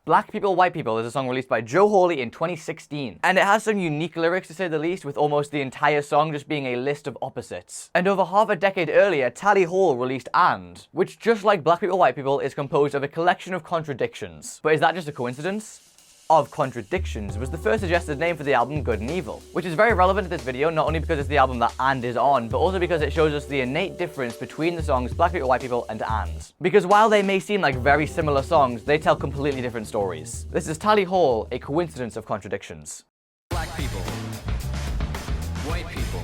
Black People, White People is a song released by Joe Hawley in 2016, and it has some unique lyrics to say the least, with almost the entire song just being a list of opposites. And over half a decade earlier, Tally Hall released And, which just like Black People, White People is composed of a collection of contradictions. But is that just a coincidence? Of Contradictions was the first suggested name for the album Good and Evil, which is very relevant to this video, not only because it's the album that And is on, but also because it shows us the innate difference between the songs Black People, White People and And. Because while they may seem like very similar songs, they tell completely different stories. This is Tally Hall, A Coincidence of Contradictions. Black people, white people.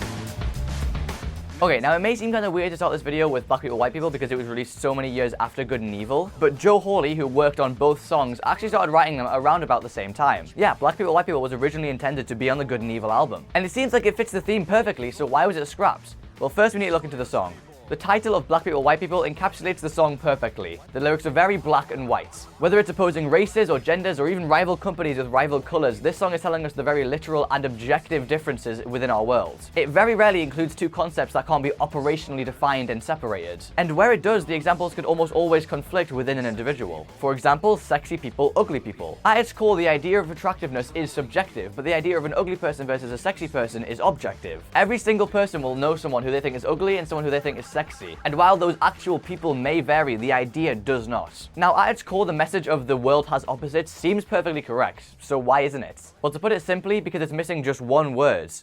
Okay, now it may seem kind of weird to start this video with Black People, White People because it was released so many years after Good and Evil, but Joe Hawley, who worked on both songs, actually started writing them around about the same time. Yeah, Black People, White People was originally intended to be on the Good and Evil album, and it seems like it fits the theme perfectly, so why was it scrapped? Well, first we need to look into the song. The title of Black People, White People encapsulates the song perfectly. The lyrics are very black and white. Whether it's opposing races or genders or even rival companies with rival colors, this song is telling us the very literal and objective differences within our world. It very rarely includes two concepts that can't be operationally defined and separated. And where it does, the examples could almost always conflict within an individual. For example, sexy people, ugly people. At its core, the idea of attractiveness is subjective, but the idea of an ugly person versus a sexy person is objective. Every single person will know someone who they think is ugly and someone who they think is sexy. And while those actual people may vary, the idea does not. Now, at its core, the message of the world has opposites seems perfectly correct, so why isn't it? Well, to put it simply, because it's missing just one word.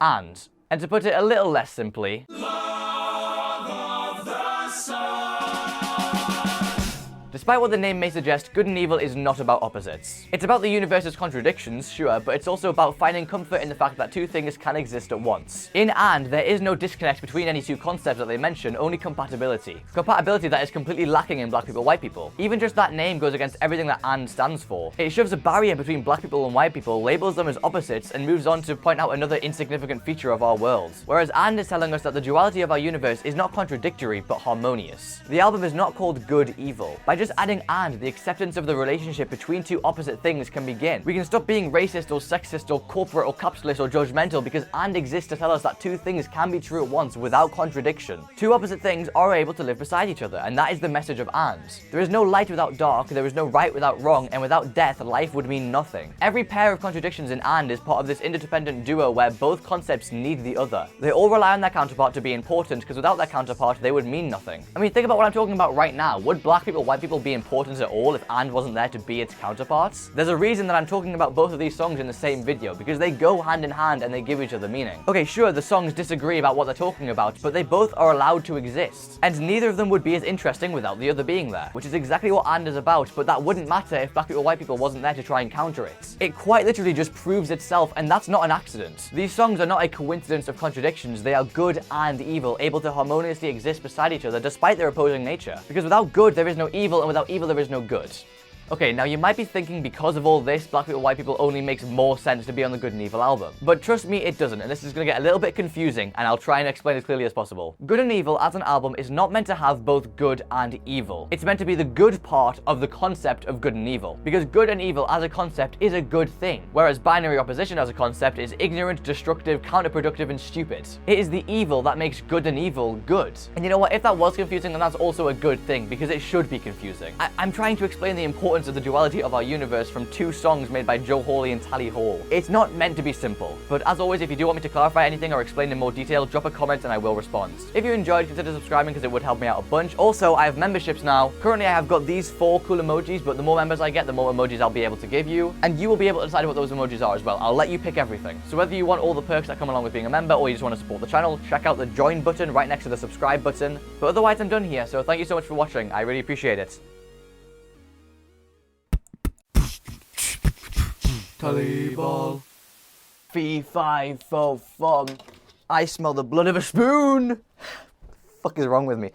And. And to put it a little less simply, despite what the name may suggest, Good and Evil is not about opposites. It's about the universe's contradictions, sure, but it's also about finding comfort in the fact that two things can exist at once. In And, there is no disconnect between any two concepts that they mention, only compatibility. Compatibility that is completely lacking in Black People, White People. Even just that name goes against everything that And stands for. It shoves a barrier between Black people and white people, labels them as opposites, and moves on to point out another insignificant feature of our world. Whereas And is telling us that the duality of our universe is not contradictory, but harmonious. The album is not called Good Evil. By just adding And, the acceptance of the relationship between two opposite things can begin. We can stop being racist or sexist or corporate or capitalist or judgmental because And exists to tell us that two things can be true at once without contradiction. Two opposite things are able to live beside each other, and that is the message of And. There is no light without dark, there is no right without wrong, and without death, life would mean nothing. Every pair of contradictions in And is part of this interdependent duo where both concepts need the other. They all rely on their counterpart to be important, because without their counterpart, they would mean nothing. I mean, think about what I'm talking about right now. Would Black people, white people be important at all if And wasn't there to be its counterparts? There's a reason that I'm talking about both of these songs in the same video, because they go hand in hand and they give each other meaning. Okay, sure, the songs disagree about what they're talking about, but they both are allowed to exist. And neither of them would be as interesting without the other being there, which is exactly what And is about, but that wouldn't matter if Black people, white people wasn't there to try and counter it. It quite literally just proves itself, and that's not an accident. These songs are not a coincidence of contradictions, they are good and evil, able to harmoniously exist beside each other despite their opposing nature. Because without good, there is no evil, and without evil, there is no good. Okay, now you might be thinking because of all this, Black People, White People only makes more sense to be on the Good and Evil album. But trust me, it doesn't, and this is going to get a little bit confusing, and I'll try and explain as clearly as possible. Good and Evil as an album is not meant to have both good and evil. It's meant to be the good part of the concept of good and evil. Because good and evil as a concept is a good thing, whereas binary opposition as a concept is ignorant, destructive, counterproductive, and stupid. It is the evil that makes good and evil good. And you know what, if that was confusing, then that's also a good thing, because it should be confusing. I'm trying to explain the importance of the duality of our universe from two songs made by Joe Hawley and Tally Hall. It's not meant to be simple, but as always, if you do want me to clarify anything or explain in more detail, drop a comment and I will respond. If you enjoyed, consider subscribing because it would help me out a bunch. Also, I have memberships now. Currently, I have got these 4 cool emojis, but the more members I get, the more emojis I'll be able to give you, and you will be able to decide what those emojis are as well. I'll let you pick everything. So whether you want all the perks that come along with being a member, or you just want to support the channel, check out the join button right next to the subscribe button. But otherwise, I'm done here, so thank you so much for watching. I really appreciate it. Tally ball. Fee, fi, fo, fum. I smell the blood of a spoon. Fuck is wrong with me?